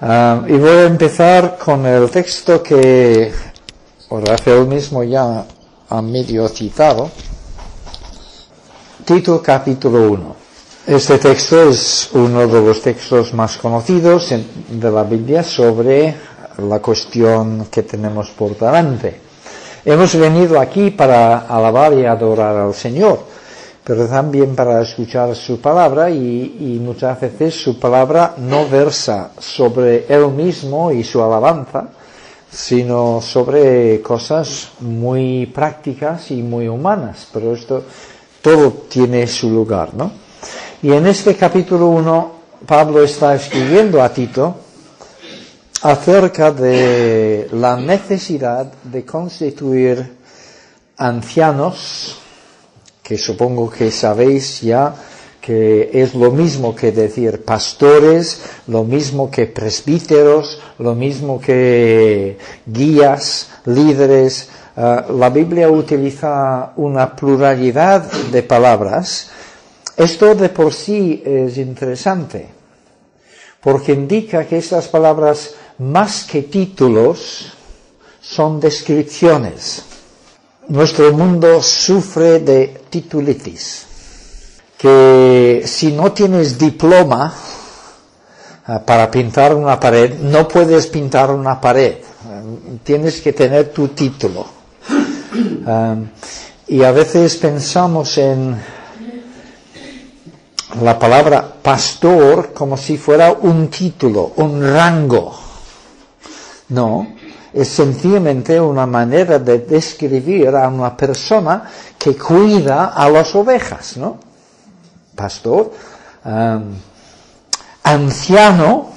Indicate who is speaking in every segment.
Speaker 1: Y voy a empezar con el texto que Rafael mismo ya ha medio citado, Tito capítulo 1. Este texto es uno de los textos más conocidos de la Biblia sobre la cuestión que tenemos por delante. Hemos venido aquí para alabar y adorar al Señor, pero también para escuchar su palabra y muchas veces su palabra no versa sobre Él mismo y su alabanza, sino sobre cosas muy prácticas y muy humanas, pero esto todo tiene su lugar, ¿no? Y en este capítulo 1 Pablo está escribiendo a Tito acerca de la necesidad de constituir ancianos, que supongo que sabéis ya que es lo mismo que decir pastores, lo mismo que presbíteros, lo mismo que guías, líderes. La Biblia utiliza una pluralidad de palabras. Esto de por sí es interesante, porque indica que estas palabras, más que títulos, son descripciones. Nuestro mundo sufre de titulitis, que si no tienes diploma para pintar una pared, no puedes pintar una pared. Tienes que tener tu título. Y a veces pensamos en la palabra pastor como si fuera un título, un rango. No, es sencillamente una manera de describir a una persona que cuida a las ovejas, ¿no? Pastor, anciano,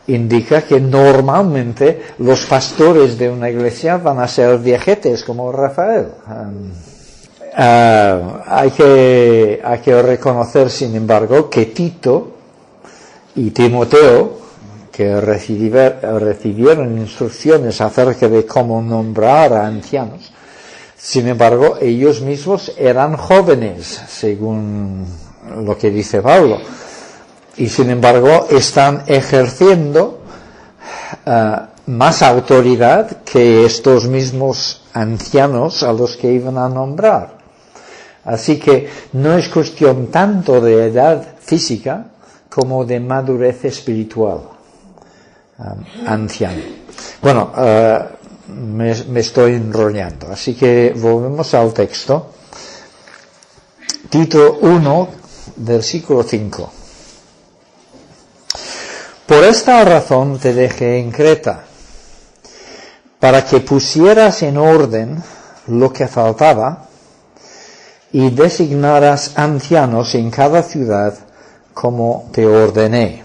Speaker 1: indica que normalmente los pastores de una iglesia van a ser viejetes como Rafael. Hay que reconocer, sin embargo, que Tito y Timoteo, que recibieron instrucciones acerca de cómo nombrar a ancianos, sin embargo, ellos mismos eran jóvenes, según lo que dice Pablo, y sin embargo están ejerciendo más autoridad que estos mismos ancianos a los que iban a nombrar. Así que no es cuestión tanto de edad física como de madurez espiritual. Anciano. Bueno, me estoy enrollando, así que volvemos al texto. Tito 1, versículo 5. Por esta razón te dejé en Creta, para que pusieras en orden lo que faltaba y designaras ancianos en cada ciudad como te ordené.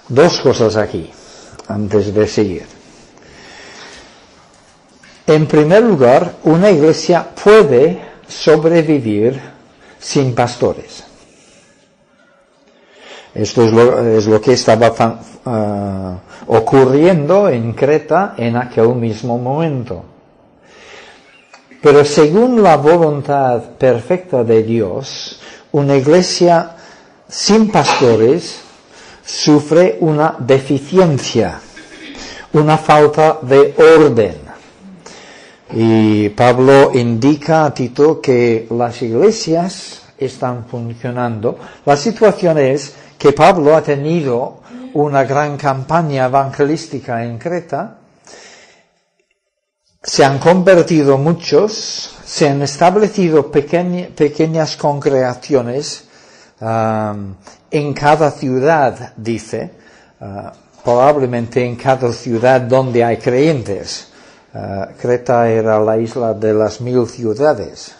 Speaker 1: Dos cosas aquí, antes de seguir. En primer lugar, una iglesia puede sobrevivir sin pastores. Esto es lo que estaba ocurriendo en Creta en aquel mismo momento. Pero según la voluntad perfecta de Dios, una iglesia sin pastores sufre una deficiencia, una falta de orden. Y Pablo indica a Tito que las iglesias están funcionando. La situación es que Pablo ha tenido una gran campaña evangelística en Creta, se han convertido muchos, se han establecido pequeñas congregaciones en cada ciudad, dice, probablemente en cada ciudad donde hay creyentes. Creta era la isla de las 1000 ciudades,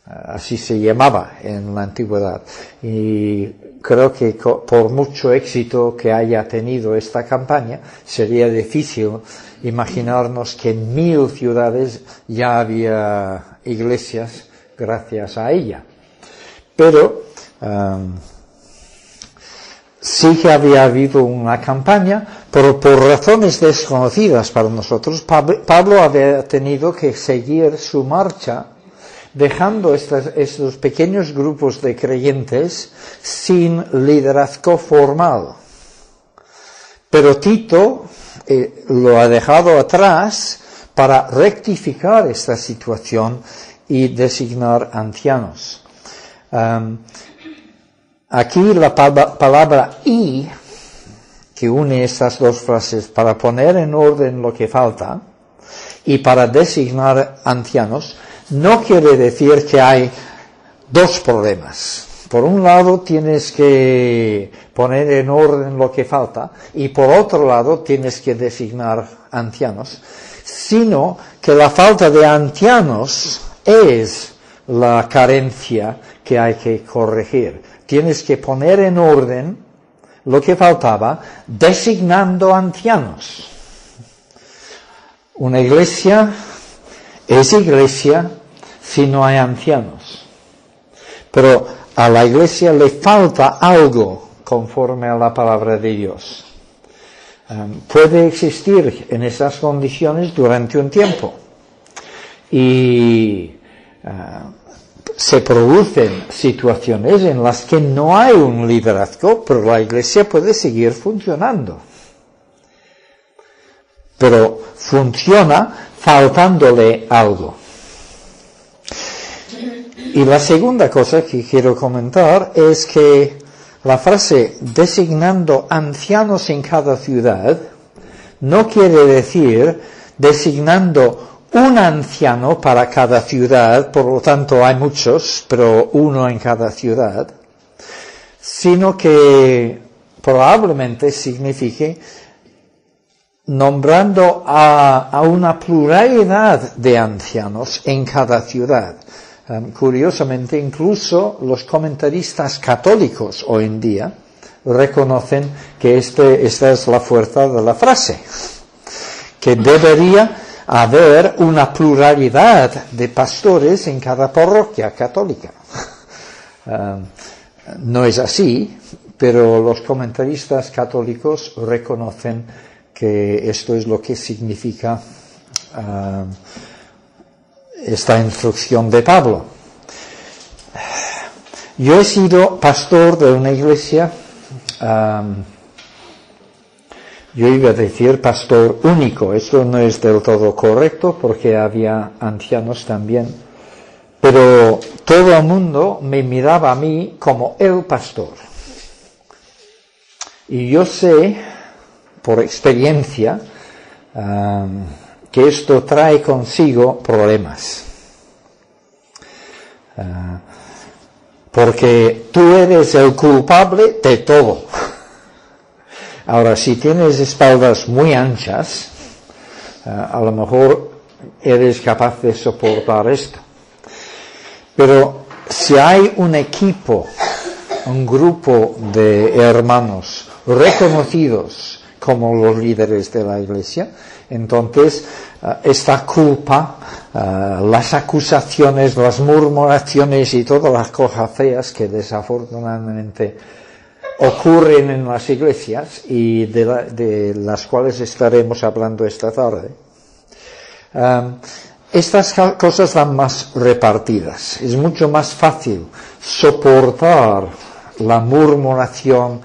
Speaker 1: así se llamaba en la antigüedad. Y creo que por mucho éxito que haya tenido esta campaña, sería difícil imaginarnos que en 1000 ciudades ya había iglesias gracias a ella. Pero sí que había habido una campaña, pero por razones desconocidas para nosotros, Pablo había tenido que seguir su marcha dejando estos pequeños grupos de creyentes sin liderazgo formal. Pero Tito lo ha dejado atrás para rectificar esta situación y designar ancianos. Aquí la palabra "y", que une estas dos frases, para poner en orden lo que falta y para designar ancianos, no quiere decir que hay dos problemas. Por un lado tienes que poner en orden lo que falta y por otro lado tienes que designar ancianos, sino que la falta de ancianos es la carencia que hay que corregir. Tienes que poner en orden lo que faltaba, designando ancianos. Una iglesia es iglesia si no hay ancianos. Pero a la iglesia le falta algo conforme a la palabra de Dios. Puede existir en esas condiciones durante un tiempo. Y se producen situaciones en las que no hay un liderazgo, pero la iglesia puede seguir funcionando. Pero funciona faltándole algo. Y la segunda cosa que quiero comentar es que la frase designando ancianos en cada ciudad no quiere decir designando un anciano para cada ciudad, por lo tanto hay muchos, pero uno en cada ciudad, sino que probablemente signifique nombrando a una pluralidad de ancianos en cada ciudad. Curiosamente, incluso los comentaristas católicos hoy en día reconocen que esta es la fuerza de la frase, que debería haber una pluralidad de pastores en cada parroquia católica. No es así, pero los comentaristas católicos reconocen que esto es lo que significa esta instrucción de Pablo. Yo he sido pastor de una iglesia, yo iba a decir pastor único, esto no es del todo correcto porque había ancianos también, pero todo el mundo me miraba a mí como el pastor. Y yo sé, por experiencia, que esto trae consigo problemas. Porque tú eres el culpable de todo. Ahora, si tienes espaldas muy anchas, a lo mejor eres capaz de soportar esto. Pero si hay un equipo, un grupo de hermanos reconocidos como los líderes de la iglesia, entonces esta culpa, las acusaciones, las murmuraciones y todas las cosas feas que desafortunadamente ocurren en las iglesias y de las cuales estaremos hablando esta tarde, estas cosas van más repartidas. Es mucho más fácil soportar la murmuración,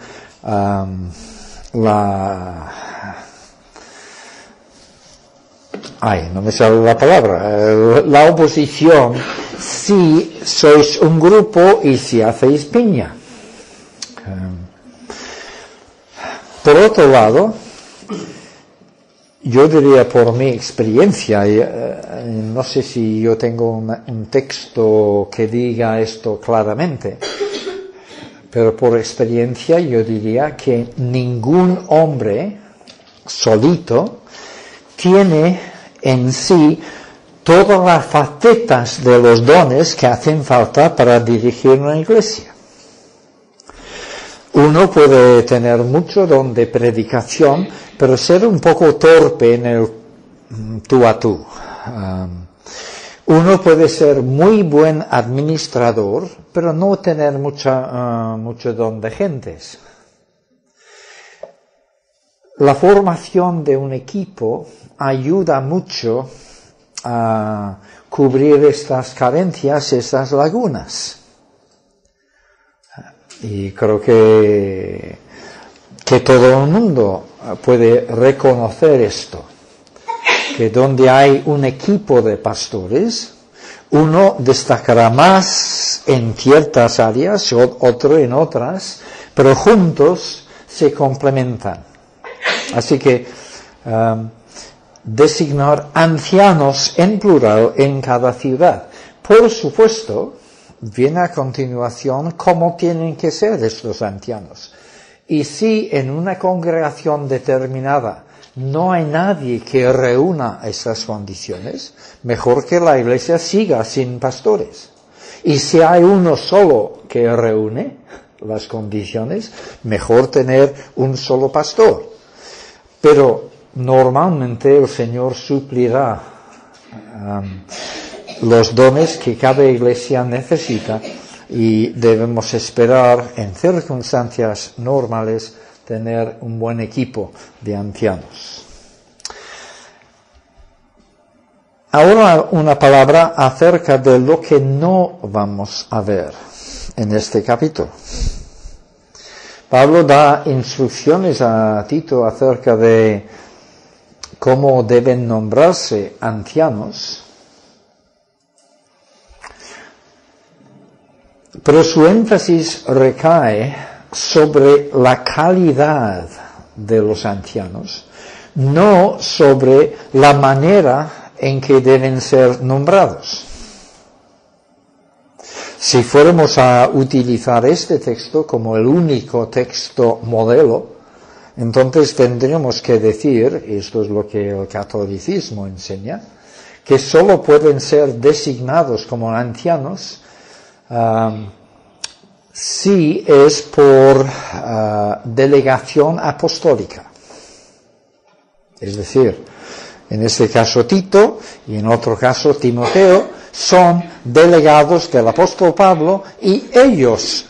Speaker 1: no me sale la palabra, la oposición, si sois un grupo y si hacéis piña. Por otro lado, yo diría por mi experiencia, no sé si yo tengo un texto que diga esto claramente, pero por experiencia yo diría que ningún hombre solito tiene en sí todas las facetas de los dones que hacen falta para dirigir una iglesia. Uno puede tener mucho don de predicación, pero ser un poco torpe en el tú a tú. Uno puede ser muy buen administrador, pero no tener mucho don de gentes. La formación de un equipo ayuda mucho cubrir estas carencias, estas lagunas. Y creo que todo el mundo puede reconocer esto, que donde hay un equipo de pastores, uno destacará más en ciertas áreas, otro en otras, pero juntos se complementan. Así que designar ancianos en plural en cada ciudad. Por supuesto, viene a continuación cómo tienen que ser estos ancianos. Y si en una congregación determinada no hay nadie que reúna esas condiciones, mejor que la iglesia siga sin pastores. Y si hay uno solo que reúne las condiciones, mejor tener un solo pastor. Pero normalmente el Señor suplirá los dones que cada iglesia necesita y debemos esperar en circunstancias normales tener un buen equipo de ancianos. Ahora una palabra acerca de lo que no vamos a ver en este capítulo. Pablo da instrucciones a Tito acerca de cómo deben nombrarse ancianos, pero su énfasis recae sobre la calidad de los ancianos, no sobre la manera en que deben ser nombrados. Si fuéramos a utilizar este texto como el único texto modelo, entonces tendríamos que decir, y esto es lo que el catolicismo enseña, que solo pueden ser designados como ancianos si es por delegación apostólica. Es decir, en este caso Tito y en otro caso Timoteo son delegados del apóstol Pablo y ellos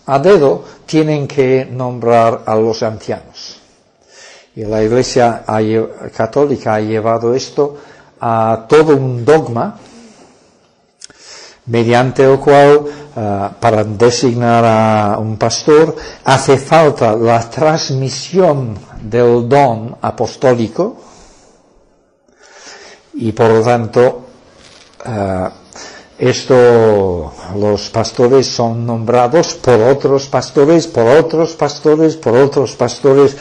Speaker 1: a dedo tienen que nombrar a los ancianos. Y la Iglesia católica ha llevado esto a todo un dogma mediante el cual para designar a un pastor hace falta la transmisión del don apostólico y por lo tanto los pastores son nombrados por otros pastores, por otros pastores, por otros pastores.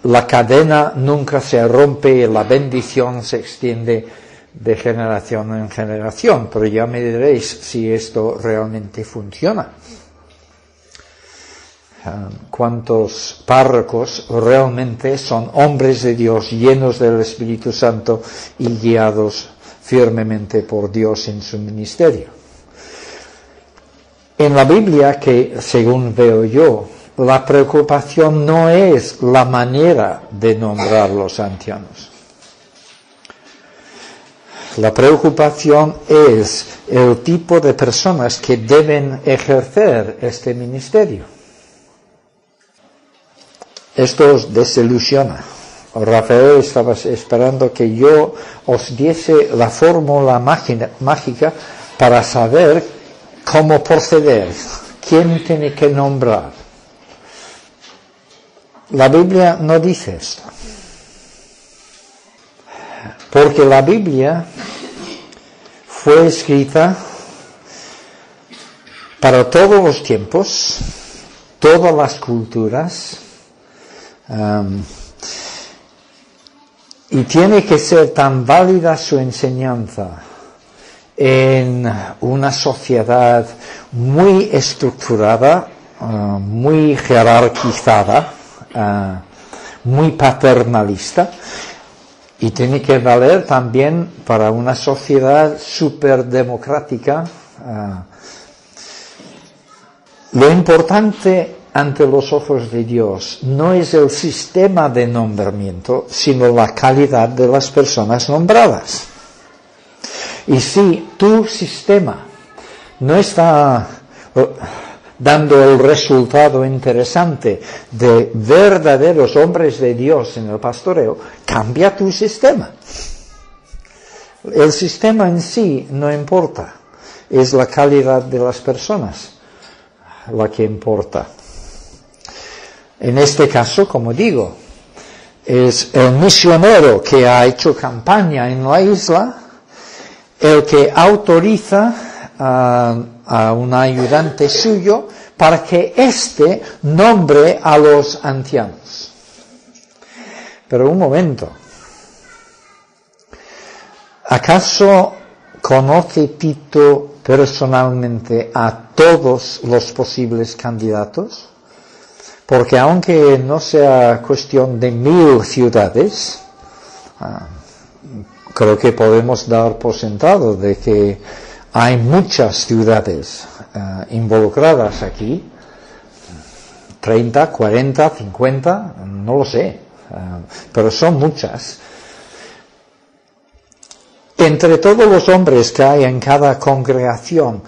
Speaker 1: La cadena nunca se rompe, la bendición se extiende de generación en generación, pero ya me diréis si esto realmente funciona. ¿Cuántos párrocos realmente son hombres de Dios, llenos del Espíritu Santo y guiados firmemente por Dios en su ministerio? En la Biblia, que según veo yo, la preocupación no es la manera de nombrar los ancianos. La preocupación es el tipo de personas que deben ejercer este ministerio. Esto os desilusiona. Rafael estaba esperando que yo os diese la fórmula mágica para saber cómo proceder, quién tiene que nombrar. La Biblia no dice esto. Porque la Biblia fue escrita para todos los tiempos, todas las culturas, y tiene que ser tan válida su enseñanza en una sociedad muy estructurada, muy jerarquizada, muy paternalista, y tiene que valer también para una sociedad superdemocrática. Lo importante ante los ojos de Dios no es el sistema de nombramiento, sino la calidad de las personas nombradas. Y si tu sistema no está dando el resultado interesante de verdaderos hombres de Dios en el pastoreo, cambia tu sistema. El sistema en sí no importa, es la calidad de las personas la que importa. En este caso, como digo, es el misionero que ha hecho campaña en la isla el que autoriza a un ayudante suyo para que éste nombre a los ancianos. Pero un momento, ¿acaso conoce Tito personalmente a todos los posibles candidatos? Porque aunque no sea cuestión de 1000 ciudades, creo que podemos dar por sentado de que hay muchas ciudades involucradas aquí, 30, 40, 50, no lo sé, pero son muchas. Entre todos los hombres que hay en cada congregación,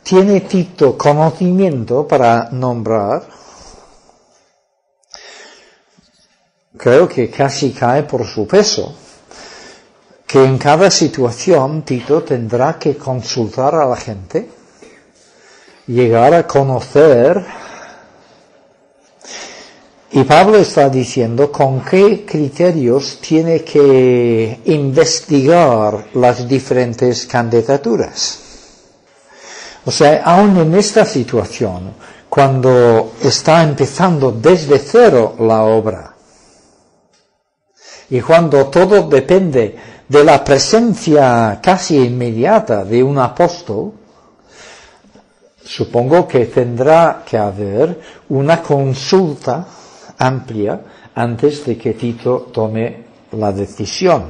Speaker 1: ¿tiene Tito conocimiento para nombrar? Creo que casi cae por su peso, que en cada situación Tito tendrá que consultar a la gente, llegar a conocer, y Pablo está diciendo con qué criterios tiene que investigar las diferentes candidaturas. O sea, aún en esta situación, cuando está empezando desde cero la obra, y cuando todo depende de la presencia casi inmediata de un apóstol, supongo que tendrá que haber una consulta amplia antes de que Tito tome la decisión.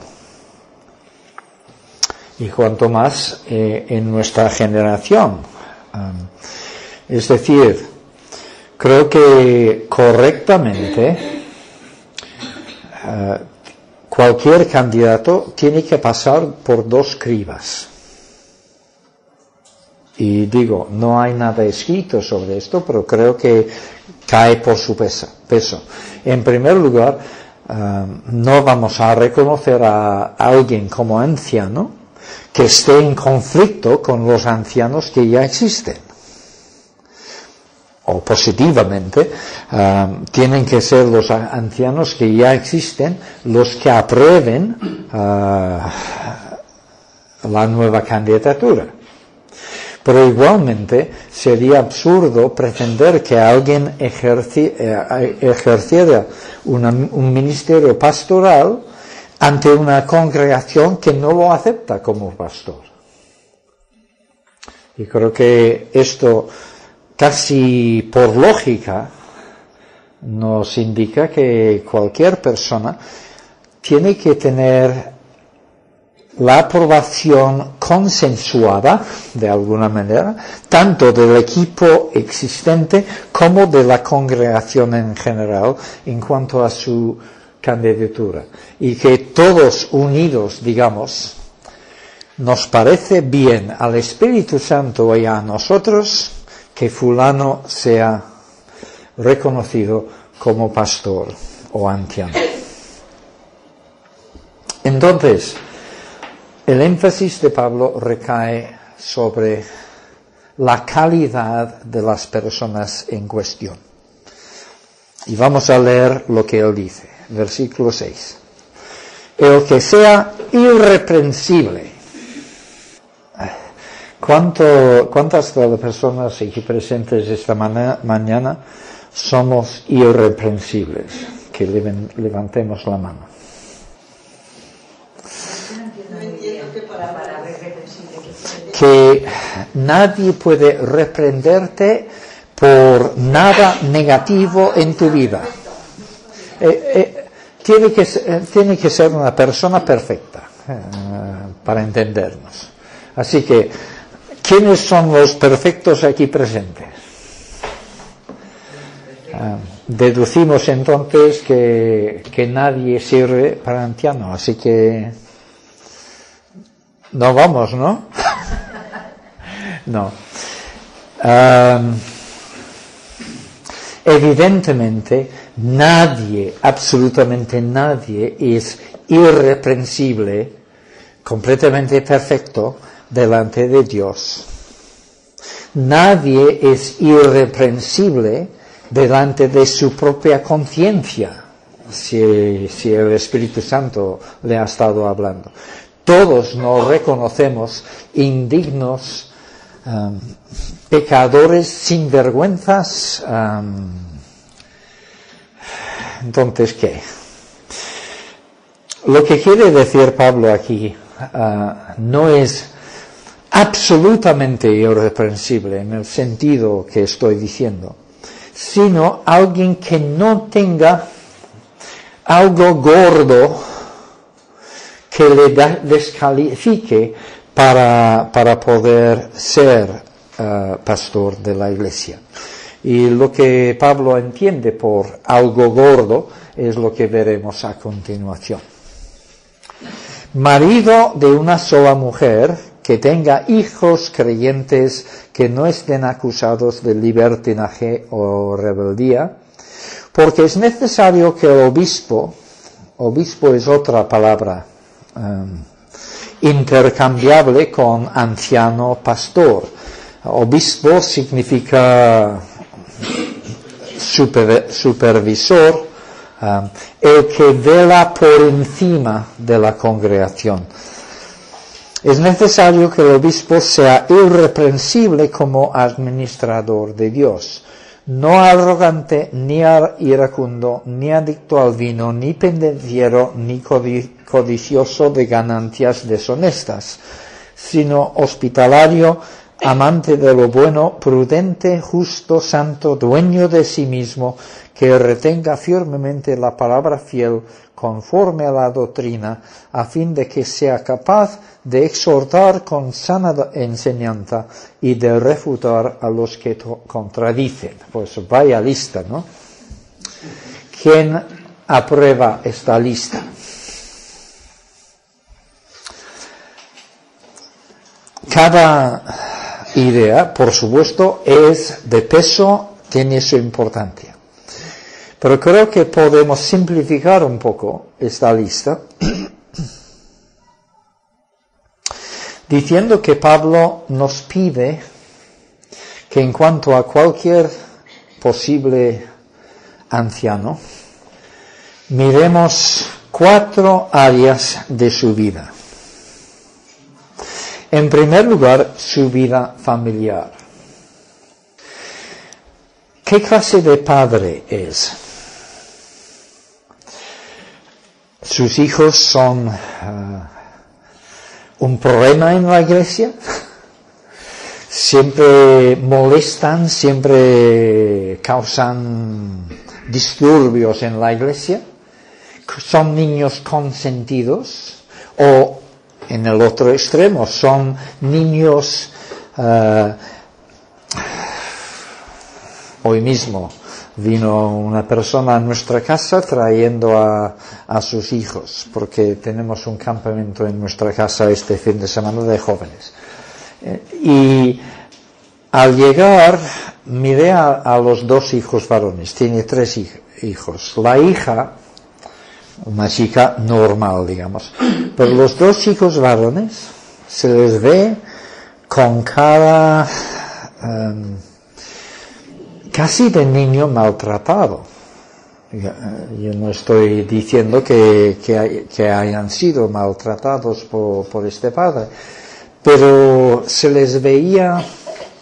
Speaker 1: Y cuanto más en nuestra generación. Es decir, creo que correctamente cualquier candidato tiene que pasar por 2 cribas. Y digo, no hay nada escrito sobre esto, pero creo que cae por su peso. En primer lugar, no vamos a reconocer a alguien como anciano que esté en conflicto con los ancianos que ya existen. O positivamente, tienen que ser los ancianos que ya existen los que aprueben la nueva candidatura. Pero igualmente sería absurdo pretender que alguien ejerciera un ministerio pastoral ante una congregación que no lo acepta como pastor. Y creo que esto casi por lógica nos indica que cualquier persona tiene que tener la aprobación consensuada, de alguna manera, tanto del equipo existente como de la congregación en general en cuanto a su candidatura. Y que todos unidos, digamos, nos parece bien al Espíritu Santo y a nosotros que fulano sea reconocido como pastor o anciano. Entonces, el énfasis de Pablo recae sobre la calidad de las personas en cuestión. Y vamos a leer lo que él dice, versículo 6. El que sea irreprensible. ¿Cuántas de las personas aquí presentes esta mañana somos irreprensibles? Que levantemos la mano. Que nadie puede reprenderte por nada negativo en tu vida. Tiene que ser una persona perfecta para entendernos. Así que, ¿quiénes son los perfectos aquí presentes? Deducimos entonces que nadie sirve para anciano, así que no vamos, ¿no? No. Evidentemente, nadie, absolutamente nadie, es irreprensible completamente perfecto delante de Dios. Nadie es irreprensible delante de su propia conciencia, si el Espíritu Santo le ha estado hablando. Todos nos reconocemos indignos, pecadores, sinvergüenzas. Entonces, ¿qué? Lo que quiere decir Pablo aquí no es absolutamente irreprensible en el sentido que estoy diciendo, sino alguien que no tenga algo gordo que le descalifique para poder ser pastor de la iglesia. Y lo que Pablo entiende por algo gordo es lo que veremos a continuación. Marido de una sola mujer, que tenga hijos creyentes que no estén acusados de libertinaje o rebeldía, porque es necesario que el obispo es otra palabra intercambiable con anciano pastor. Obispo significa supervisor, el que vela por encima de la congregación. Es necesario que el obispo sea irreprensible como administrador de Dios, no arrogante, ni iracundo, ni adicto al vino, ni pendenciero, ni codicioso de ganancias deshonestas, sino hospitalario, amante de lo bueno, prudente, justo, santo, dueño de sí mismo, que retenga firmemente la palabra fiel conforme a la doctrina, a fin de que sea capaz de exhortar con sana enseñanza y de refutar a los que contradicen. Pues vaya lista, ¿no? ¿Quién aprueba esta lista? Cada idea, por supuesto, es de peso, tiene su importancia. Pero creo que podemos simplificar un poco esta lista diciendo que Pablo nos pide que en cuanto a cualquier posible anciano, miremos 4 áreas de su vida. En primer lugar, su vida familiar. ¿Qué clase de padre es? ¿Sus hijos son un problema en la iglesia? ¿Siempre molestan, siempre causan disturbios en la iglesia? ¿Son niños consentidos? ¿O en el otro extremo son niños... Hoy mismo vino una persona a nuestra casa trayendo a sus hijos, porque tenemos un campamento en nuestra casa este fin de semana de jóvenes. Y al llegar miré a los 2 hijos varones, tiene 3 hijos. La hija, una chica normal, digamos, pero los 2 hijos varones se les ve con cara... casi de niño maltratado. Yo no estoy diciendo que hayan sido maltratados por este padre, pero se les veía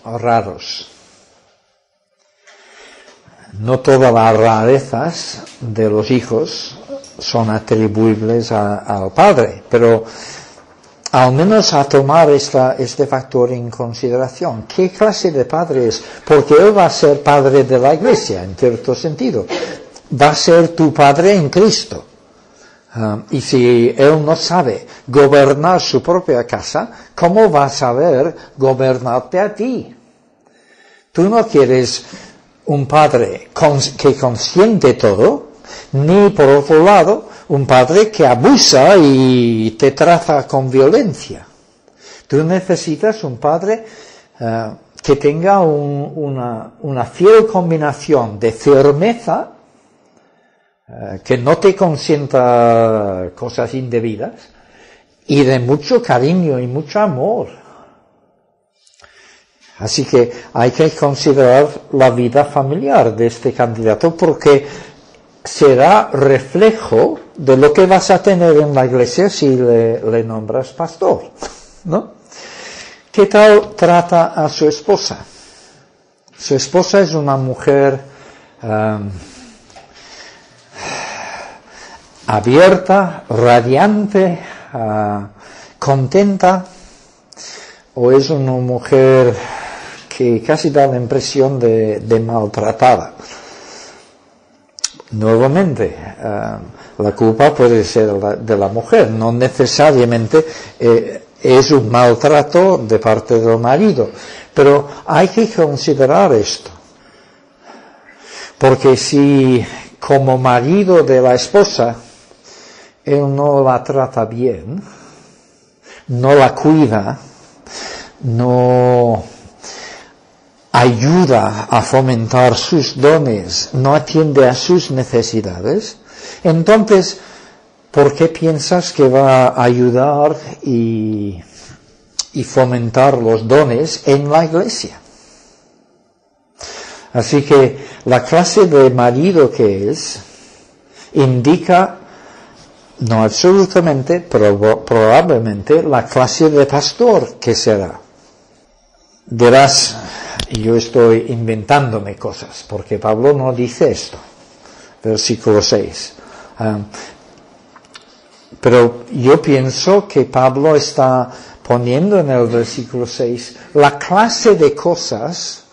Speaker 1: raros. No todas las rarezas de los hijos son atribuibles al padre, pero al menos a tomar este factor en consideración. ¿Qué clase de padre es? Porque él va a ser padre de la iglesia, en cierto sentido. Va a ser tu padre en Cristo. Y si él no sabe gobernar su propia casa, ¿cómo va a saber gobernarte a ti? Tú no quieres un padre que consiente todo, ni por otro lado, un padre que abusa y te trata con violencia. Tú necesitas un padre que tenga una fiel combinación de firmeza, que no te consienta cosas indebidas, y de mucho cariño y mucho amor. Así que hay que considerar la vida familiar de este candidato porque será reflejo de lo que vas a tener en la iglesia si le nombras pastor, ¿no? ¿Qué tal trata a su esposa? Su esposa es una mujer abierta, radiante, contenta, o es una mujer que casi da la impresión de maltratada. Nuevamente, la culpa puede ser de la mujer, no necesariamente es un maltrato de parte del marido, pero hay que considerar esto, porque si como marido de la esposa él no la trata bien, no la cuida, no ayuda a fomentar sus dones, no atiende a sus necesidades, entonces, ¿por qué piensas que va a ayudar y fomentar los dones en la iglesia? Así que la clase de marido que es, indica, no absolutamente, pero probablemente la clase de pastor que será. Dirás, yo estoy inventándome cosas, porque Pablo no dice esto. Versículo 6. Pero yo pienso que Pablo está poniendo en el versículo 6 la clase de cosas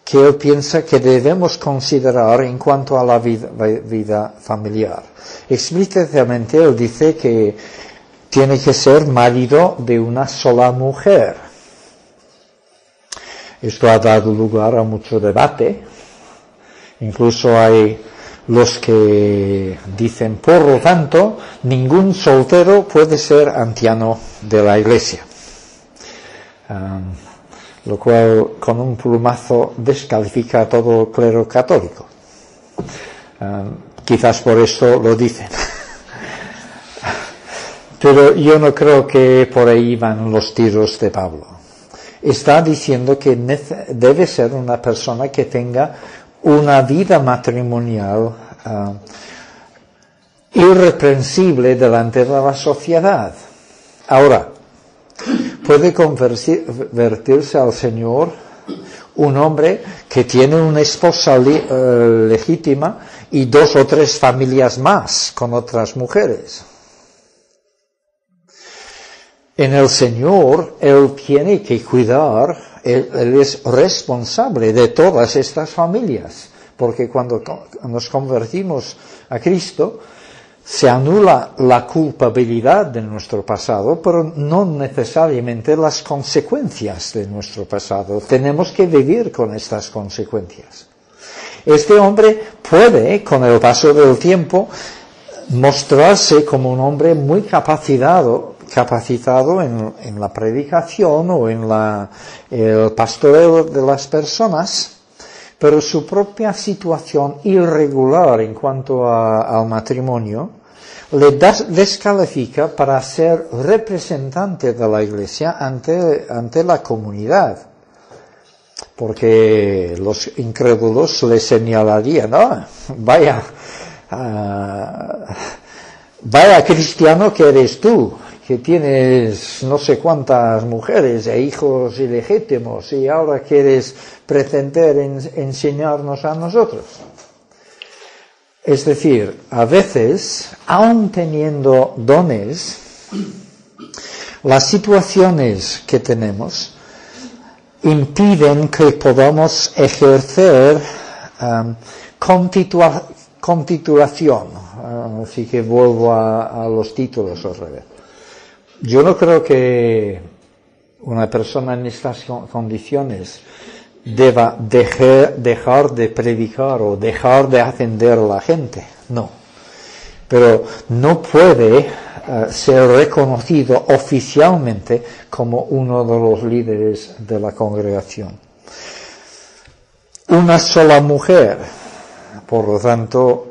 Speaker 1: que él piensa que debemos considerar en cuanto a la vida familiar. Explícitamente él dice que tiene que ser marido de una sola mujer. Esto ha dado lugar a mucho debate. Incluso hay los que dicen, por lo tanto, ningún soltero puede ser anciano de la iglesia. Lo cual con un plumazo descalifica a todo el clero católico. Quizás por esto lo dicen. Pero yo no creo que por ahí van los tiros de Pablo. Está diciendo que debe ser una persona que tenga una vida matrimonial irreprensible delante de la sociedad. Ahora, puede convertirse al Señor un hombre que tiene una esposa legítima y 2 o 3 familias más con otras mujeres. En el Señor, Él tiene que cuidar, Él es responsable de todas estas familias, porque cuando nos convertimos a Cristo, se anula la culpabilidad de nuestro pasado, pero no necesariamente las consecuencias de nuestro pasado. Tenemos que vivir con estas consecuencias. Este hombre puede, con el paso del tiempo, mostrarse como un hombre muy capacitado en la predicación o en el pastoreo de las personas, pero su propia situación irregular en cuanto al matrimonio le descalifica para ser representante de la iglesia ante la comunidad. Porque los incrédulos le señalarían, vaya cristiano que eres tú, que tienes no sé cuántas mujeres e hijos ilegítimos y ahora quieres pretender enseñarnos a nosotros. Es decir, a veces, aun teniendo dones, las situaciones que tenemos impiden que podamos ejercer con titulación. Así que vuelvo a los títulos otra vez. Yo no creo que una persona en estas condiciones deba dejar de predicar o dejar de atender a la gente. No. Pero no puede ser reconocido oficialmente como uno de los líderes de la congregación. Una sola mujer, por lo tanto,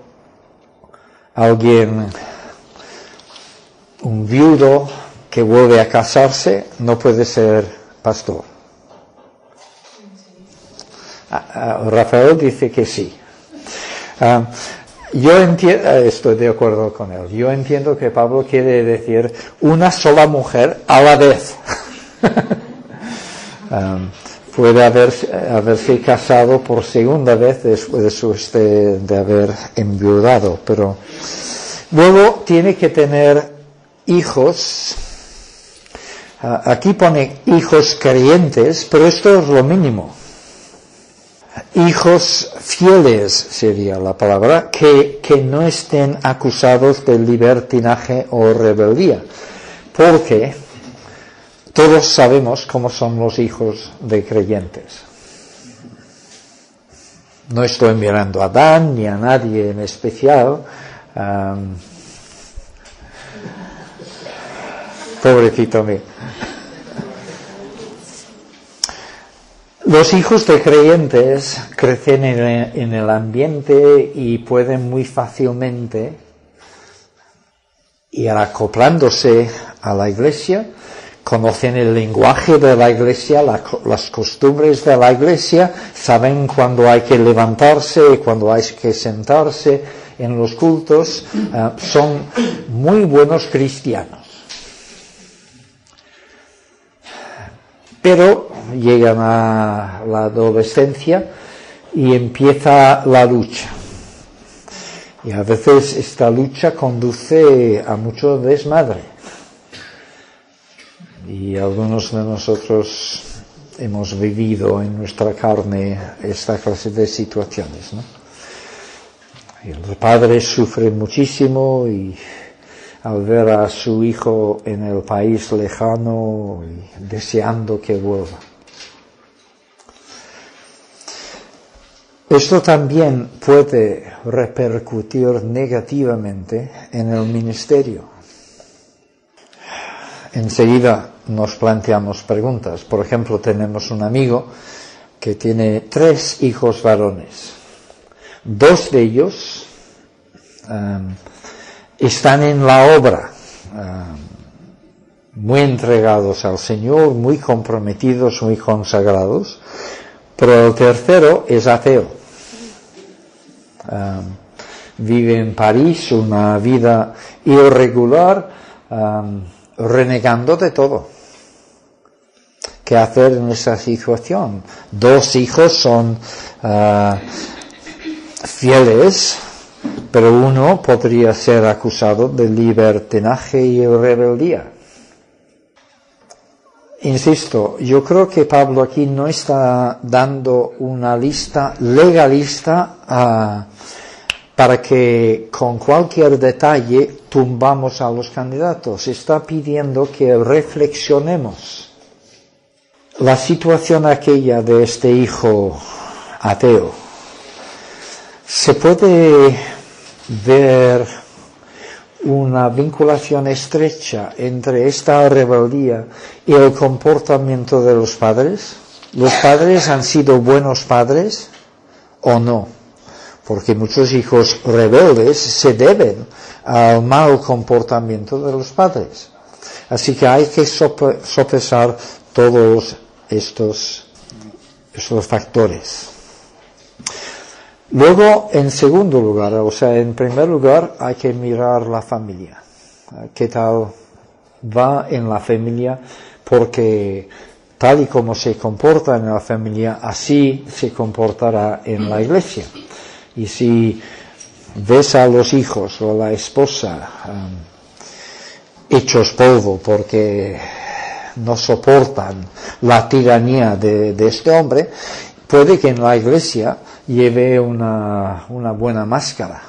Speaker 1: un viudo que vuelve a casarse no puede ser pastor. Rafael dice que sí. Yo entiendo, estoy de acuerdo con él. Yo entiendo que Pablo quiere decir una sola mujer a la vez. Puede haberse casado por segunda vez después de haber enviudado, pero luego tiene que tener hijos. Aquí pone hijos creyentes, pero esto es lo mínimo. Hijos fieles sería la palabra, que no estén acusados de libertinaje o rebeldía, porque todos sabemos cómo son los hijos de creyentes. No estoy mirando a Dan ni a nadie en especial. Pobrecito mío. Los hijos de creyentes crecen en el ambiente y pueden muy fácilmente ir acoplándose a la iglesia, conocen el lenguaje de la iglesia, las costumbres de la iglesia, saben cuándo hay que levantarse, cuándo hay que sentarse en los cultos, son muy buenos cristianos. Pero llegan a la adolescencia y empieza la lucha. Y a veces esta lucha conduce a mucho desmadre. Y algunos de nosotros hemos vivido en nuestra carne esta clase de situaciones, ¿no? Y los padres sufren muchísimo y al ver a su hijo en el país lejano y deseando que vuelva. Esto también puede repercutir negativamente en el ministerio. Enseguida nos planteamos preguntas. Por ejemplo, tenemos un amigo que tiene 3 hijos varones. 2 de ellos están en la obra, muy entregados al Señor, muy comprometidos, muy consagrados, pero el tercero es ateo. Vive en París una vida irregular, renegando de todo. ¿Qué hacer en esa situación? 2 hijos son fieles, pero uno podría ser acusado de libertinaje y rebeldía. Insisto, yo creo que Pablo aquí no está dando una lista legalista para que con cualquier detalle tumbamos a los candidatos. Está pidiendo que reflexionemos. La situación aquella de este hijo ateo, se puede ver una vinculación estrecha entre esta rebeldía y el comportamiento de los padres. ¿Los padres han sido buenos padres o no? Porque muchos hijos rebeldes se deben al mal comportamiento de los padres. Así que hay que sopesar todos estos factores. Luego, en segundo lugar, en primer lugar, hay que mirar la familia. ¿Qué tal va en la familia? Porque tal y como se comporta en la familia, así se comportará en la iglesia. Y si ves a los hijos o a la esposa hechos polvo porque no soportan la tiranía de este hombre, puede que en la iglesia lleve una buena máscara,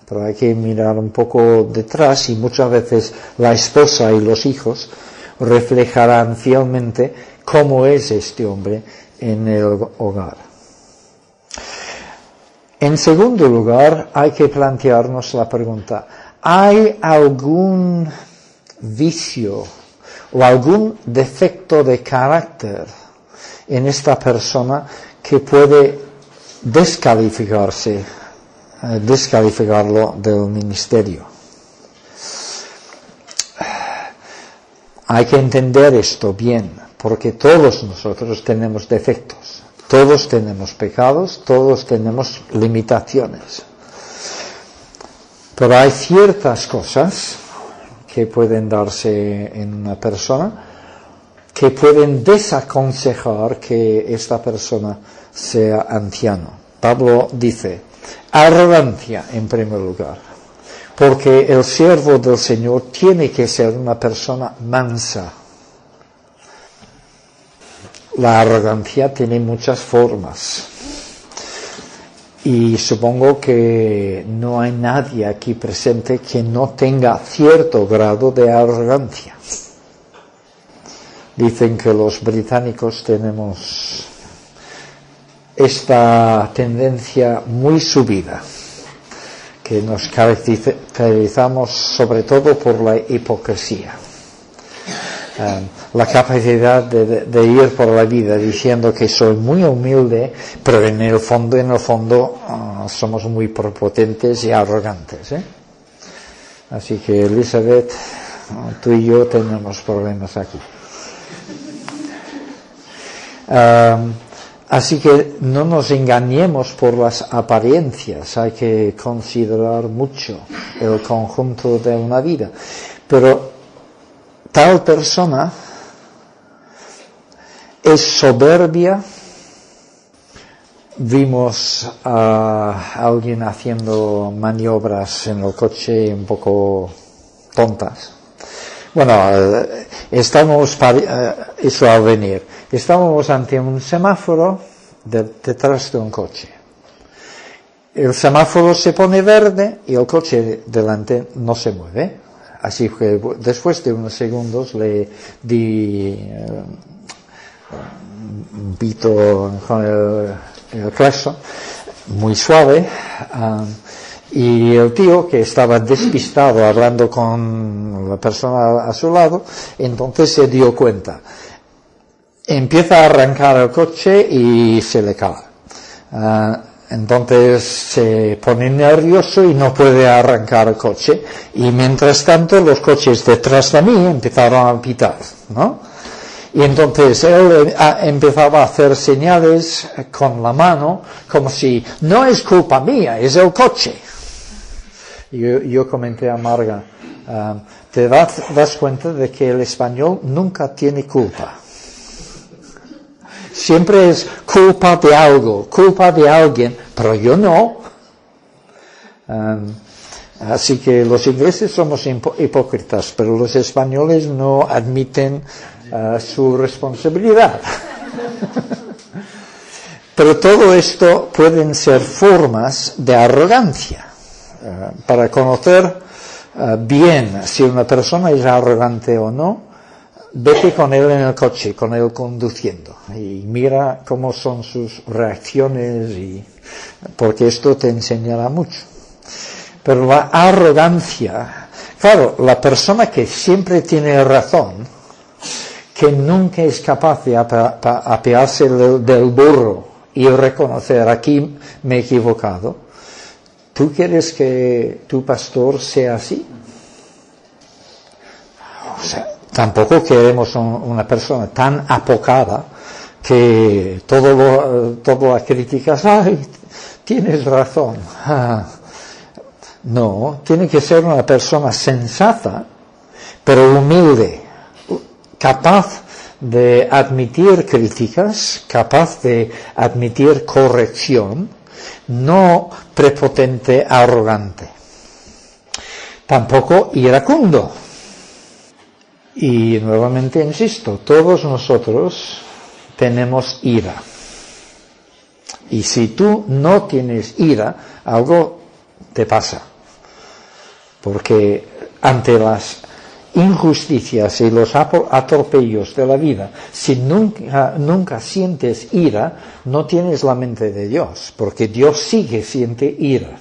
Speaker 1: pero hay que mirar un poco detrás y muchas veces la esposa y los hijos reflejarán fielmente cómo es este hombre en el hogar. En segundo lugar, hay que plantearnos la pregunta: ¿hay algún vicio o algún defecto de carácter en esta persona que puede descalificarlo del ministerio? hay que entender esto bien, porque todos nosotros tenemos defectos, todos tenemos pecados, todos tenemos limitaciones. Pero hay ciertas cosas que pueden darse en una persona que pueden desaconsejar que esta persona sea anciano. Pablo dice, arrogancia en primer lugar, porque el siervo del Señor tiene que ser una persona mansa. La arrogancia tiene muchas formas. Y supongo que no hay nadie aquí presente que no tenga cierto grado de arrogancia. Dicen que los británicos tenemos esta tendencia muy subida, que nos caracterizamos sobre todo por la hipocresía. La capacidad de ir por la vida diciendo que soy muy humilde, pero en el fondo somos muy prepotentes y arrogantes, ¿eh? Así que, Elizabeth, tú y yo tenemos problemas aquí. Así que no nos engañemos por las apariencias, hay que considerar mucho el conjunto de una vida. Pero tal persona es soberbia. Vimos a alguien haciendo maniobras en el coche un poco tontas. Bueno, eso al venir. Estábamos ante un semáforo detrás de un coche. El semáforo se pone verde y el coche delante no se mueve. Así que después de unos segundos le di un pito con el claxon, muy suave, y el tío, que estaba despistado hablando con la persona a su lado, entonces se dio cuenta. Empieza a arrancar el coche y se le cae. Entonces se pone nervioso y no puede arrancar el coche. Y mientras tanto los coches detrás de mí empezaron a pitar, ¿no? Y entonces él empezaba a hacer señales con la mano, como si no es culpa mía, es el coche. Yo comenté a Marga, te das cuenta de que el español nunca tiene culpa. Siempre es culpa de algo, culpa de alguien, pero yo no. Así que los ingleses somos hipócritas, pero los españoles no admiten su responsabilidad. Pero todo esto pueden ser formas de arrogancia. Para conocer bien si una persona es arrogante o no, vete con él en el coche, con él conduciendo, y mira cómo son sus reacciones, porque esto te enseñará mucho. Pero la arrogancia, claro, la persona que siempre tiene razón, que nunca es capaz de apearse del burro y reconocer, aquí me he equivocado, ¿tú quieres que tu pastor sea así? O sea, tampoco queremos una persona tan apocada que todo la criticas, ay, tienes razón. No, tiene que ser una persona sensata, pero humilde, capaz de admitir críticas, capaz de admitir corrección, no prepotente, arrogante. Tampoco iracundo. Y nuevamente insisto, todos nosotros tenemos ira. Y si tú no tienes ira, algo te pasa. Porque ante las injusticias y los atropellos de la vida, si nunca sientes ira, no tienes la mente de Dios, porque Dios sí que siente ira.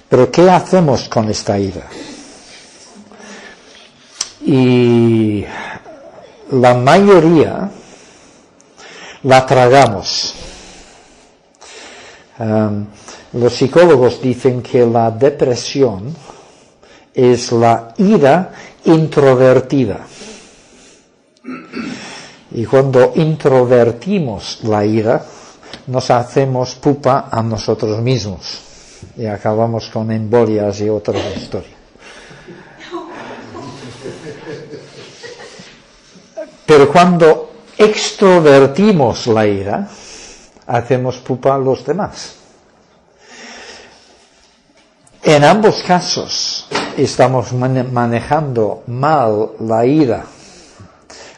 Speaker 1: Pero ¿qué hacemos con esta ira? Y la mayoría la tragamos. Los psicólogos dicen que la depresión es la ira introvertida. Y cuando introvertimos la ira, nos hacemos pupa a nosotros mismos y acabamos con embolias y otras historias. Pero cuando extrovertimos la ira, hacemos pupa a los demás. En ambos casos estamos manejando mal la ira.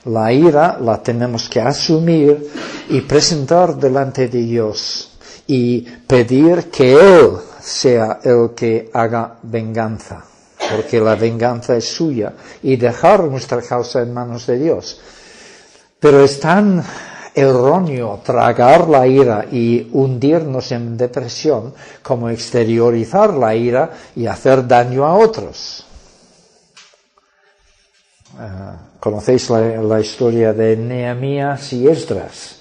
Speaker 1: La ira la tenemos que asumir y presentar delante de Dios y pedir que Él sea el que haga venganza, porque la venganza es suya, y dejar nuestra causa en manos de Dios. Pero es tan erróneo tragar la ira y hundirnos en depresión como exteriorizar la ira y hacer daño a otros. Conocéis la historia de Nehemías y Esdras.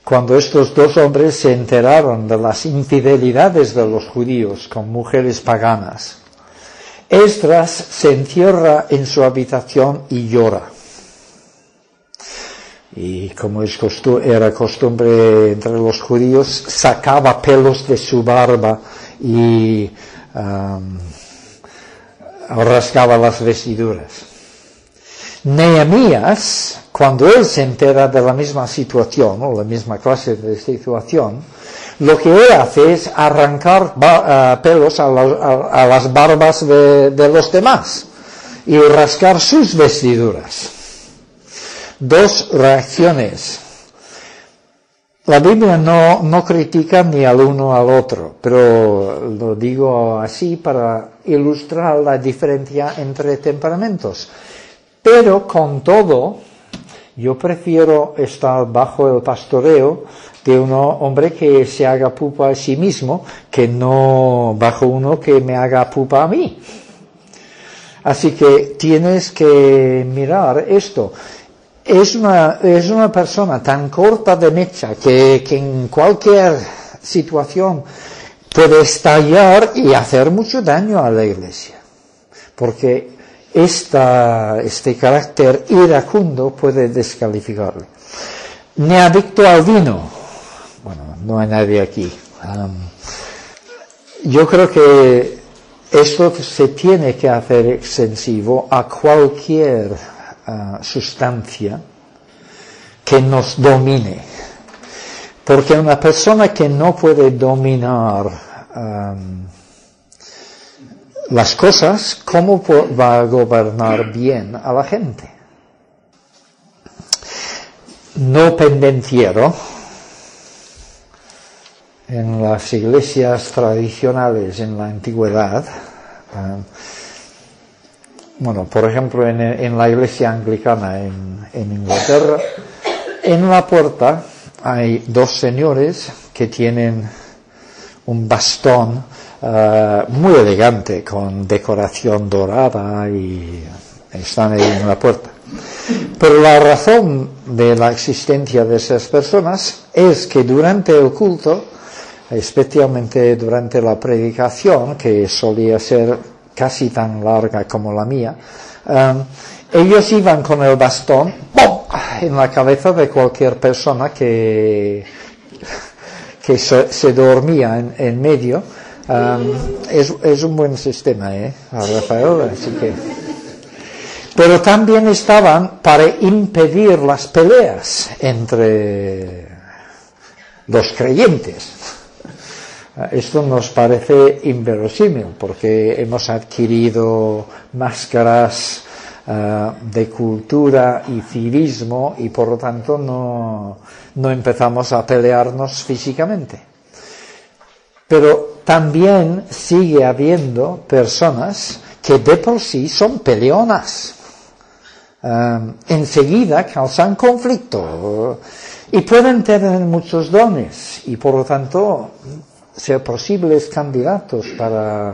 Speaker 1: Cuando estos dos hombres se enteraron de las infidelidades de los judíos con mujeres paganas, Esdras se encierra en su habitación y llora. Y como era costumbre entre los judíos, sacaba pelos de su barba y rasgaba las vestiduras. Nehemías, cuando él se entera de la misma situación, o la misma clase de situación, lo que él hace es arrancar pelos a las barbas de los demás y rasgar sus vestiduras. Dos reacciones. La Biblia no critica ni al uno al otro, pero lo digo así para ilustrar la diferencia entre temperamentos. Pero con todo, yo prefiero estar bajo el pastoreo de un hombre que se haga pupa a sí mismo, que no bajo uno que me haga pupa a mí. Así que tienes que mirar esto. Es una persona tan corta de mecha que en cualquier situación puede estallar y hacer mucho daño a la iglesia. Porque este carácter iracundo puede descalificarle. Ni adicto al vino. Bueno, no hay nadie aquí. Yo creo que esto se tiene que hacer extensivo a cualquier sustancia que nos domine. Porque una persona que no puede dominar las cosas, ¿cómo va a gobernar bien a la gente? No pendenciero. En las iglesias tradicionales en la antigüedad, por ejemplo en la iglesia anglicana en Inglaterra, en la puerta hay dos señores que tienen un bastón muy elegante con decoración dorada y están ahí en la puerta. Pero la razón de la existencia de esas personas es que durante el culto, especialmente durante la predicación, que solía ser casi tan larga como la mía, ellos iban con el bastón ¡pum!, en la cabeza de cualquier persona que se dormía en medio. Es un buen sistema, Rafael, así que. Pero también estaban para impedir las peleas entre los creyentes. Esto nos parece inverosímil porque hemos adquirido máscaras de cultura y civismo y por lo tanto no empezamos a pelearnos físicamente. Pero también sigue habiendo personas que de por sí son peleonas. Enseguida causan conflicto y pueden tener muchos dones y por lo tanto ser posibles candidatos para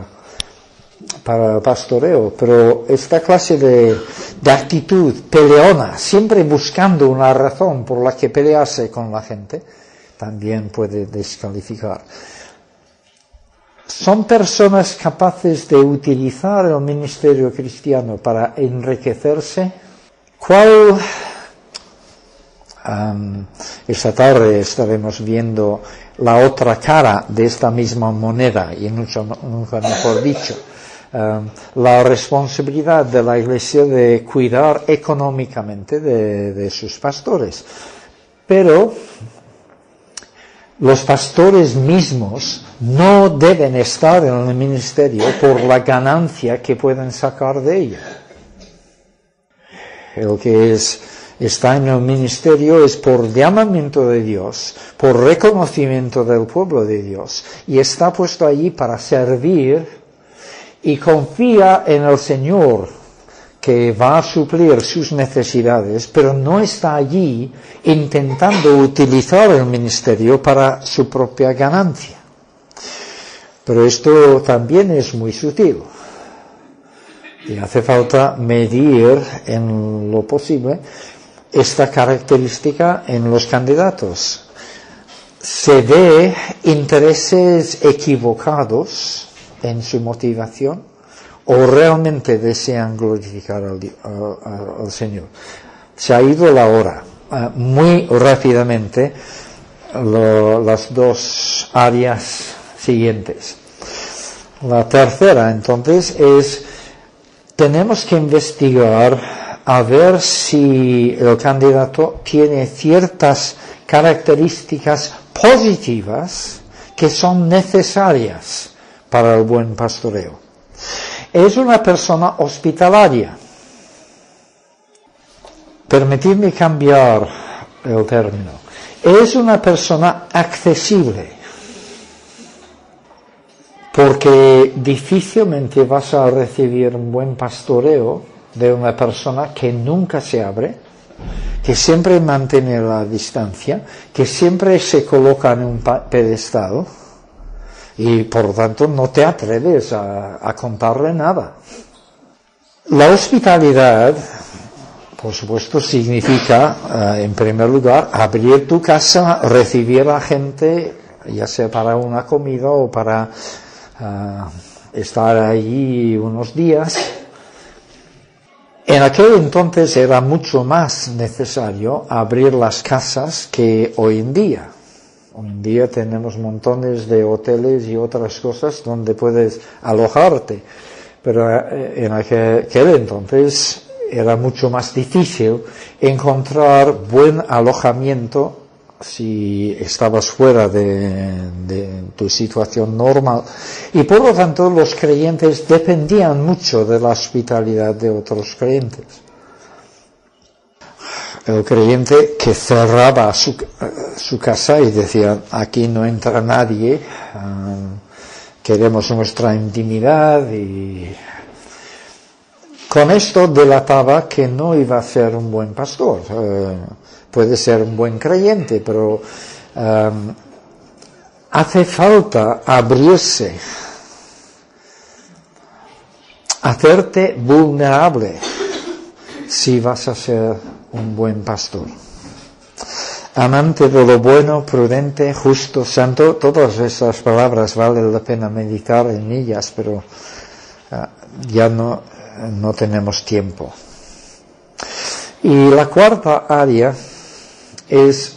Speaker 1: el pastoreo, pero esta clase de actitud peleona, siempre buscando una razón por la que pelearse con la gente, también puede descalificar. ¿Son personas capaces de utilizar el ministerio cristiano para enriquecerse? Esta tarde estaremos viendo la otra cara de esta misma moneda, y nunca mejor dicho, la responsabilidad de la Iglesia de cuidar económicamente de sus pastores. Pero los pastores mismos no deben estar en el ministerio por la ganancia que pueden sacar de ella. El que está en el ministerio es por llamamiento de Dios, por reconocimiento del pueblo de Dios, y está puesto allí para servir y confía en el Señor que va a suplir sus necesidades, pero no está allí intentando utilizar el ministerio para su propia ganancia. Pero esto también es muy sutil. Y hace falta medir en lo posible esta característica en los candidatos. Se ve intereses equivocados en su motivación o realmente desean glorificar al Señor. Se ha ido la hora. Muy rápidamente las dos áreas siguientes. La tercera, entonces, tenemos que investigar a ver si el candidato tiene ciertas características positivas que son necesarias para el buen pastoreo. Es una persona hospitalaria. Permitidme cambiar el término. Es una persona accesible. Porque difícilmente vas a recibir un buen pastoreo de una persona que nunca se abre, que siempre mantiene la distancia, que siempre se coloca en un pedestal y por lo tanto no te atreves a contarle nada. La hospitalidad, por supuesto, significa, en primer lugar, abrir tu casa, recibir a gente, ya sea para una comida o para estar allí unos días. En aquel entonces era mucho más necesario abrir las casas que hoy en día. Hoy en día tenemos montones de hoteles y otras cosas donde puedes alojarte, pero en aquel entonces era mucho más difícil encontrar buen alojamiento si estabas fuera de tu situación normal, y por lo tanto los creyentes dependían mucho de la hospitalidad de otros creyentes. El creyente que cerraba su casa y decía, aquí no entra nadie, queremos nuestra intimidad, y con esto delataba que no iba a ser un buen pastor. Puede ser un buen creyente, pero hace falta abrirse, hacerte vulnerable si vas a ser un buen pastor. Amante de lo bueno, prudente, justo, santo, todas esas palabras vale la pena meditar en ellas, pero ya no tenemos tiempo. Y la cuarta área es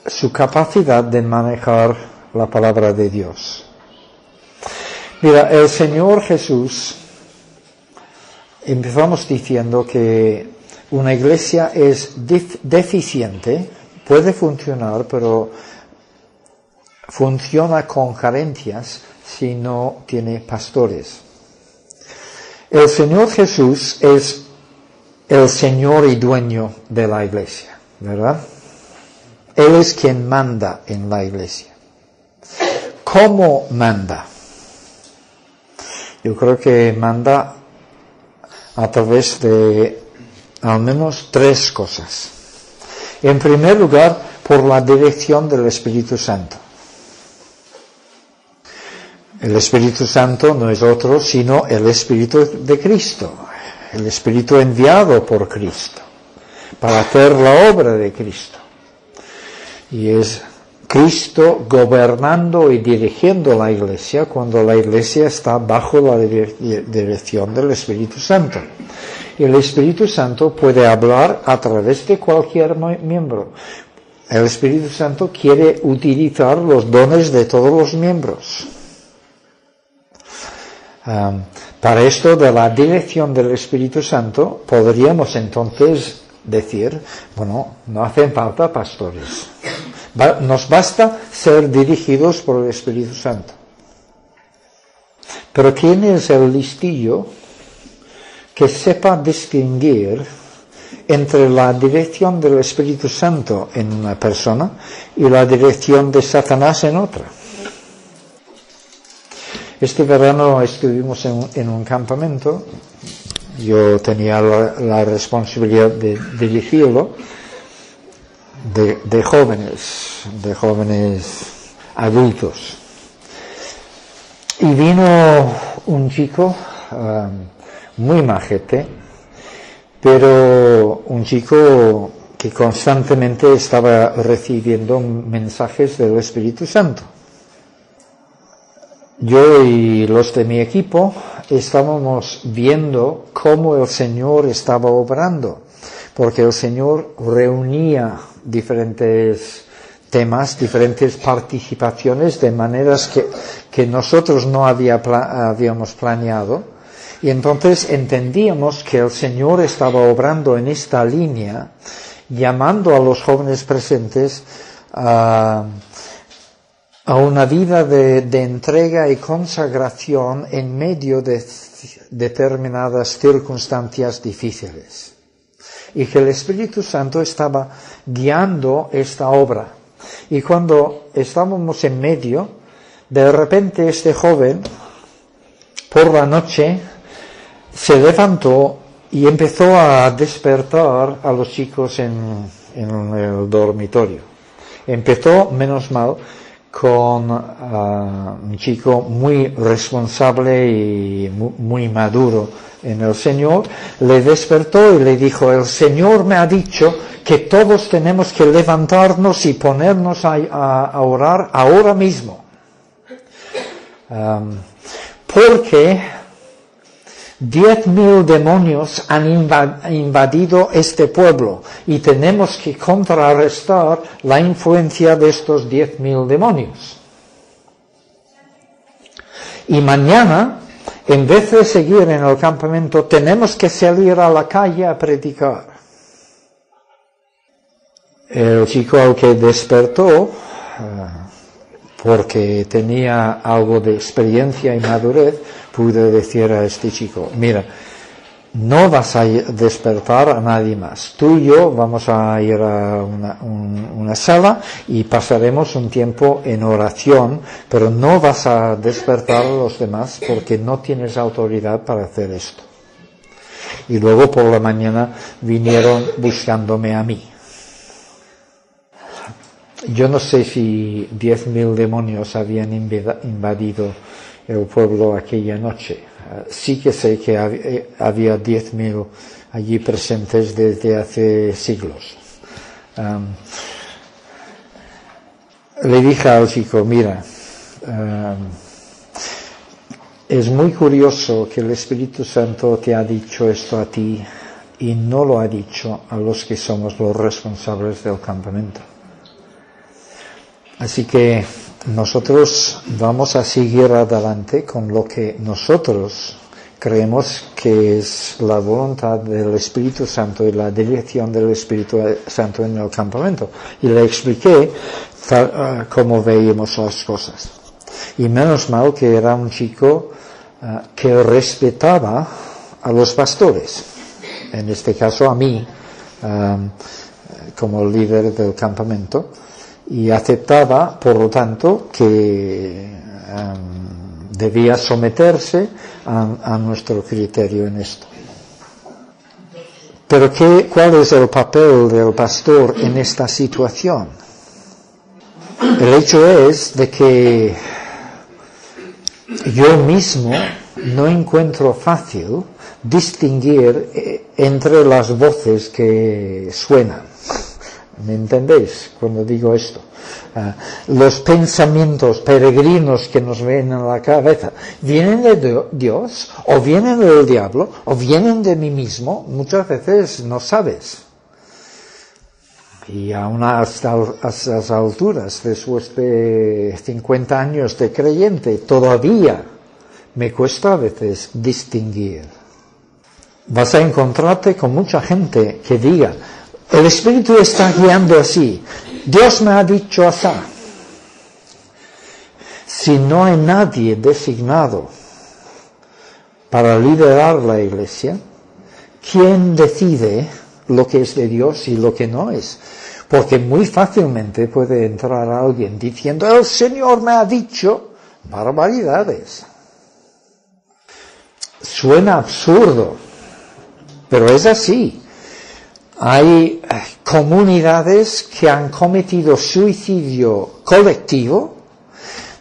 Speaker 1: su capacidad de manejar la palabra de Dios. Mira, el Señor Jesús, empezamos diciendo que una iglesia es deficiente, puede funcionar, pero funciona con carencias si no tiene pastores. El Señor Jesús es el Señor y dueño de la iglesia, ¿verdad? Él es quien manda en la iglesia. ¿Cómo manda? Yo creo que manda a través de al menos tres cosas. En primer lugar, por la dirección del Espíritu Santo. El Espíritu Santo no es otro sino el Espíritu de Cristo, el Espíritu enviado por Cristo para hacer la obra de Cristo. Y es Cristo gobernando y dirigiendo la Iglesia cuando la Iglesia está bajo la dirección del Espíritu Santo. Y el Espíritu Santo puede hablar a través de cualquier miembro. El Espíritu Santo quiere utilizar los dones de todos los miembros. Para esto de la dirección del Espíritu Santo, podríamos entonces decir, bueno, no hacen falta pastores. Nos basta ser dirigidos por el Espíritu Santo. Pero ¿quién es el listillo que sepa distinguir entre la dirección del Espíritu Santo en una persona y la dirección de Satanás en otra? Este verano estuvimos en un campamento. Yo tenía la responsabilidad de dirigirlo, de jóvenes adultos. Y vino un chico muy majete, pero un chico que constantemente estaba recibiendo mensajes del Espíritu Santo. Yo y los de mi equipo estábamos viendo cómo el Señor estaba obrando, porque el Señor reunía diferentes temas, diferentes participaciones de maneras que nosotros no habíamos planeado, y entonces entendíamos que el Señor estaba obrando en esta línea, llamando a los jóvenes presentes a una vida de entrega y consagración en medio de determinadas circunstancias difíciles. Y que el Espíritu Santo estaba guiando esta obra. Y cuando estábamos en medio, de repente este joven, por la noche, se levantó y empezó a despertar a los chicos en el dormitorio. Empezó, menos mal, con un chico muy responsable y muy maduro en el Señor. Le despertó y le dijo: el Señor me ha dicho que todos tenemos que levantarnos y ponernos a orar ahora mismo, porque 10.000 demonios han invadido este pueblo y tenemos que contrarrestar la influencia de estos 10.000 demonios. Y mañana, en vez de seguir en el campamento, tenemos que salir a la calle a predicar. El chico al que despertó, porque tenía algo de experiencia y madurez, pude decir a este chico: mira, no vas a despertar a nadie más. Tú y yo vamos a ir a una sala y pasaremos un tiempo en oración, pero no vas a despertar a los demás porque no tienes autoridad para hacer esto. Y luego por la mañana vinieron buscándome a mí. Yo no sé si 10.000 demonios habían invadido el pueblo aquella noche. Sí que sé que había 10.000 allí presentes desde hace siglos. Le dije al chico: mira, es muy curioso que el Espíritu Santo te ha dicho esto a ti y no lo ha dicho a los que somos los responsables del campamento. Así que nosotros vamos a seguir adelante con lo que nosotros creemos que es la voluntad del Espíritu Santo y la dirección del Espíritu Santo en el campamento. Y le expliqué cómo veíamos las cosas. Y menos mal que era un chico que respetaba a los pastores, en este caso a mí, como líder del campamento, y aceptaba, por lo tanto, que debía someterse a nuestro criterio en esto. Pero ¿cuál es el papel del pastor en esta situación? El hecho es de que yo mismo no encuentro fácil distinguir entre las voces que suenan. ¿Me entendéis cuando digo esto? Los pensamientos peregrinos que nos vienen a la cabeza, ¿vienen de Dios o vienen del diablo o vienen de mí mismo? Muchas veces no sabes. Y aún a estas alturas, después de 50 años de creyente, todavía me cuesta a veces distinguir. Vas a encontrarte con mucha gente que diga, el Espíritu está guiando así, Dios me ha dicho así. Si no hay nadie designado para liderar la Iglesia, ¿quién decide lo que es de Dios y lo que no es? Porque muy fácilmente puede entrar alguien diciendo, el Señor me ha dicho barbaridades. Suena absurdo, pero es así. Hay comunidades que han cometido suicidio colectivo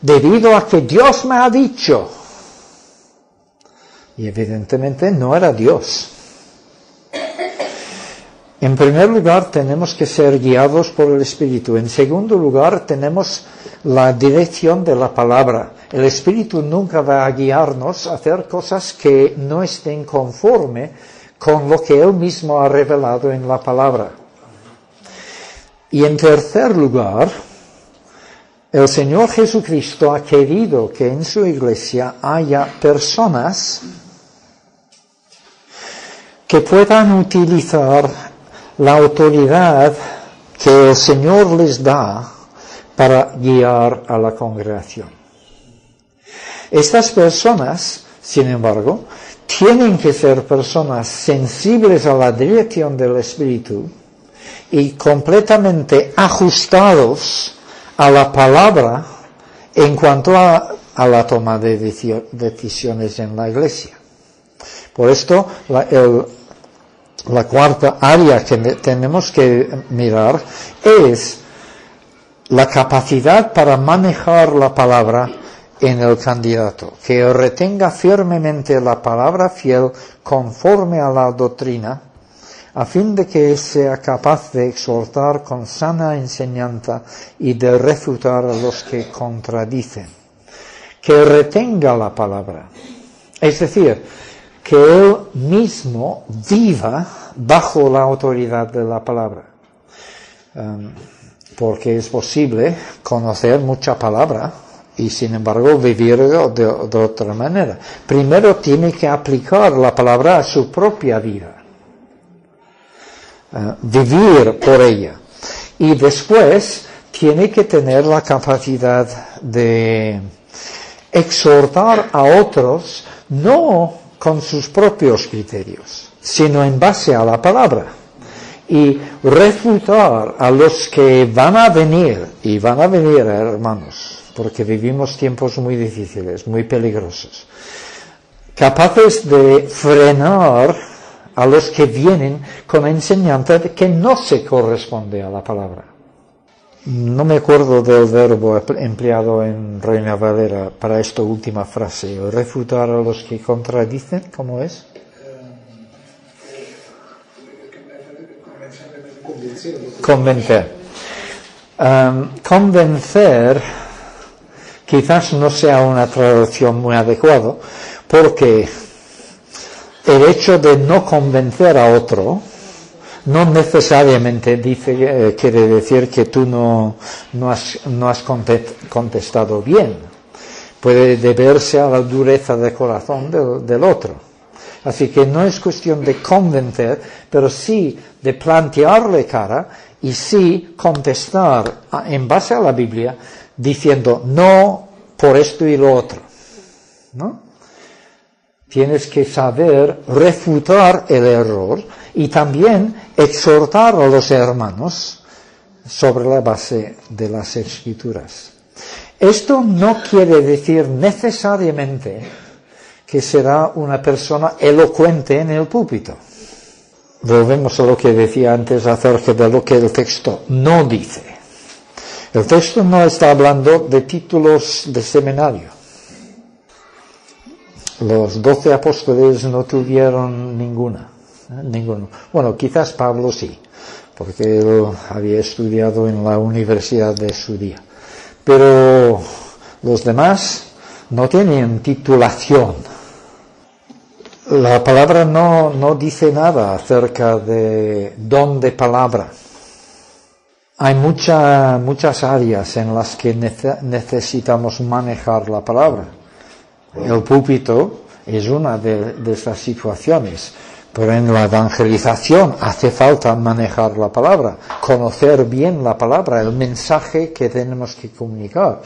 Speaker 1: debido a que Dios me ha dicho. Y evidentemente no era Dios. En primer lugar, tenemos que ser guiados por el Espíritu. En segundo lugar, tenemos la dirección de la palabra. El Espíritu nunca va a guiarnos a hacer cosas que no estén conforme con lo que Él mismo ha revelado en la palabra. Y en tercer lugar, el Señor Jesucristo ha querido que en su iglesia haya personas que puedan utilizar la autoridad que el Señor les da para guiar a la congregación. Estas personas, sin embargo, tienen que ser personas sensibles a la dirección del Espíritu y completamente ajustados a la palabra en cuanto a la toma de decisiones en la iglesia. Por esto, la cuarta área que tenemos que mirar es la capacidad para manejar la palabra en el candidato, que retenga firmemente la palabra fiel conforme a la doctrina, a fin de que sea capaz de exhortar con sana enseñanza y de refutar a los que contradicen. Que retenga la palabra, es decir, que él mismo viva bajo la autoridad de la palabra. Porque es posible conocer mucha palabra y sin embargo vivir de otra manera. Primero tiene que aplicar la palabra a su propia vida. Vivir por ella. Y después tiene que tener la capacidad de exhortar a otros, no con sus propios criterios, sino en base a la palabra. Y refutar a los que van a venir, y van a venir, hermanos, porque vivimos tiempos muy difíciles, muy peligrosos, capaces de frenar a los que vienen con enseñanza que no se corresponde a la palabra. No me acuerdo del verbo empleado en Reina Valera para esta última frase, refutar a los que contradicen, ¿cómo es? Convencer. Convencer quizás no sea una traducción muy adecuada, porque el hecho de no convencer a otro no necesariamente quiere decir que tú no has contestado bien. Puede deberse a la dureza de corazón del otro. Así que no es cuestión de convencer, pero sí de plantearle cara y sí contestar en base a la Biblia diciendo no por esto y lo otro, ¿no? Tienes que saber refutar el error y también exhortar a los hermanos sobre la base de las Escrituras. Esto no quiere decir necesariamente que será una persona elocuente en el púlpito. Volvemos a lo que decía antes acerca de lo que el texto no dice. El texto no está hablando de títulos de seminario. Los 12 apóstoles no tuvieron ninguno. Bueno, quizás Pablo sí, porque él había estudiado en la universidad de su día. Pero los demás no tienen titulación. La palabra no dice nada acerca de don de palabra. Hay muchas áreas en las que necesitamos manejar la palabra. El púlpito es una de estas situaciones, pero en la evangelización hace falta manejar la palabra, conocer bien la palabra, el mensaje que tenemos que comunicar.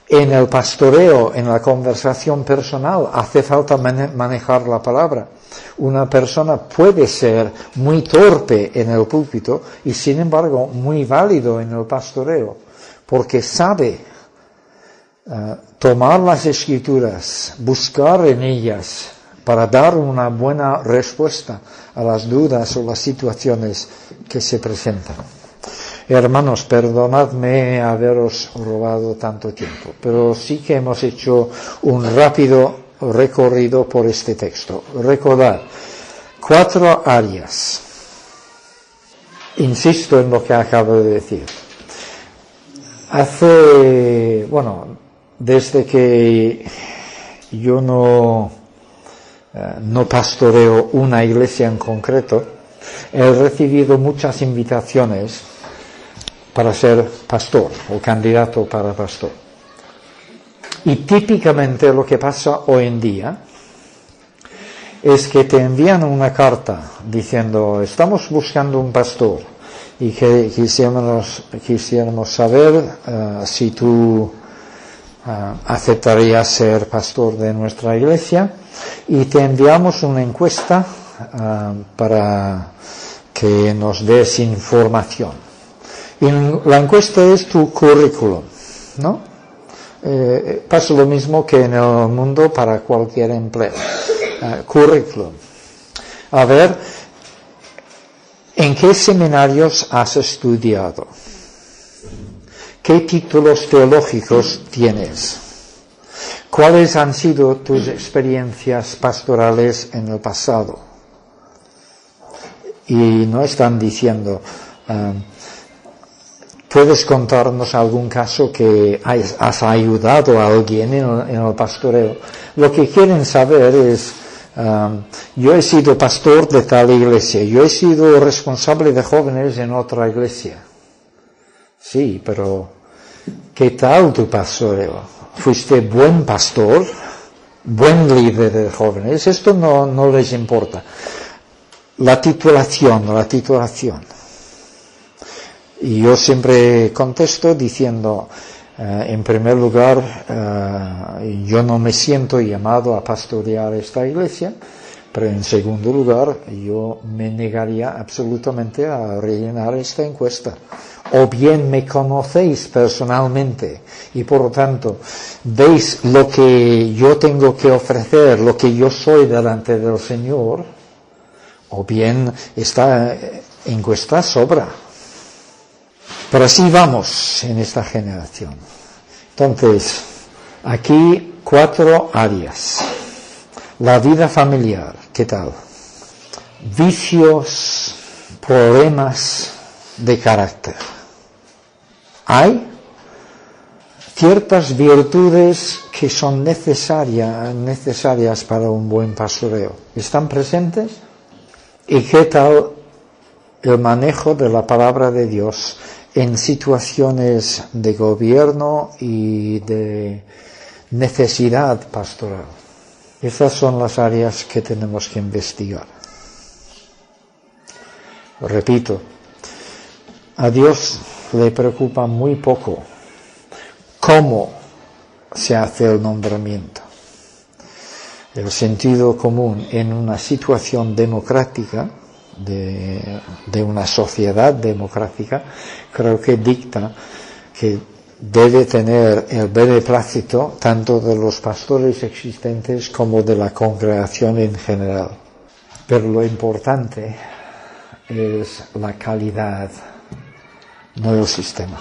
Speaker 1: En el pastoreo, en la conversación personal, hace falta manejar la palabra. Una persona puede ser muy torpe en el púlpito y sin embargo muy válido en el pastoreo, porque sabe tomar las escrituras, buscar en ellas para dar una buena respuesta a las dudas o las situaciones que se presentan. Hermanos, perdonadme haberos robado tanto tiempo, pero sí que hemos hecho un rápido recorrido por este texto. Recordad, 4 áreas. Insisto en lo que acabo de decir. Desde que yo no pastoreo una iglesia en concreto, he recibido muchas invitaciones para ser pastor o candidato para pastor. Y típicamente lo que pasa hoy en día es que te envían una carta diciendo: estamos buscando un pastor y que quisiéramos saber si tú aceptarías ser pastor de nuestra iglesia, y te enviamos una encuesta para que nos des información. Y la encuesta es tu currículum, ¿no? Pasa lo mismo que en el mundo para cualquier empleo. Currículum. A ver, ¿en qué seminarios has estudiado? ¿Qué títulos teológicos tienes? ¿Cuáles han sido tus experiencias pastorales en el pasado? Y no están diciendo, ¿puedes contarnos algún caso que has ayudado a alguien en el pastoreo? Lo que quieren saber es, yo he sido pastor de tal iglesia, yo he sido responsable de jóvenes en otra iglesia. Sí, pero ¿qué tal tu pastoreo? ¿Fuiste buen pastor? ¿Buen líder de jóvenes? Esto no les importa. La titulación. Y yo siempre contesto diciendo, en primer lugar, yo no me siento llamado a pastorear esta iglesia, pero en segundo lugar, yo me negaría absolutamente a rellenar esta encuesta. O bien me conocéis personalmente y por lo tanto veis lo que yo tengo que ofrecer, lo que yo soy delante del Señor, o bien esta encuesta sobra. Pero así vamos en esta generación. Entonces, aquí 4 áreas. La vida familiar, ¿qué tal? Vicios, problemas de carácter. Hay ciertas virtudes que son necesarias para un buen pastoreo. ¿Están presentes? ¿Y qué tal el manejo de la palabra de Dios en situaciones de gobierno y de necesidad pastoral? Estas son las áreas que tenemos que investigar. Repito, a Dios le preocupa muy poco cómo se hace el nombramiento. El sentido común en una situación democrática, de una sociedad democrática, creo que dicta que debe tener el beneplácito tanto de los pastores existentes como de la congregación en general. Pero lo importante es la calidad, no el sistema.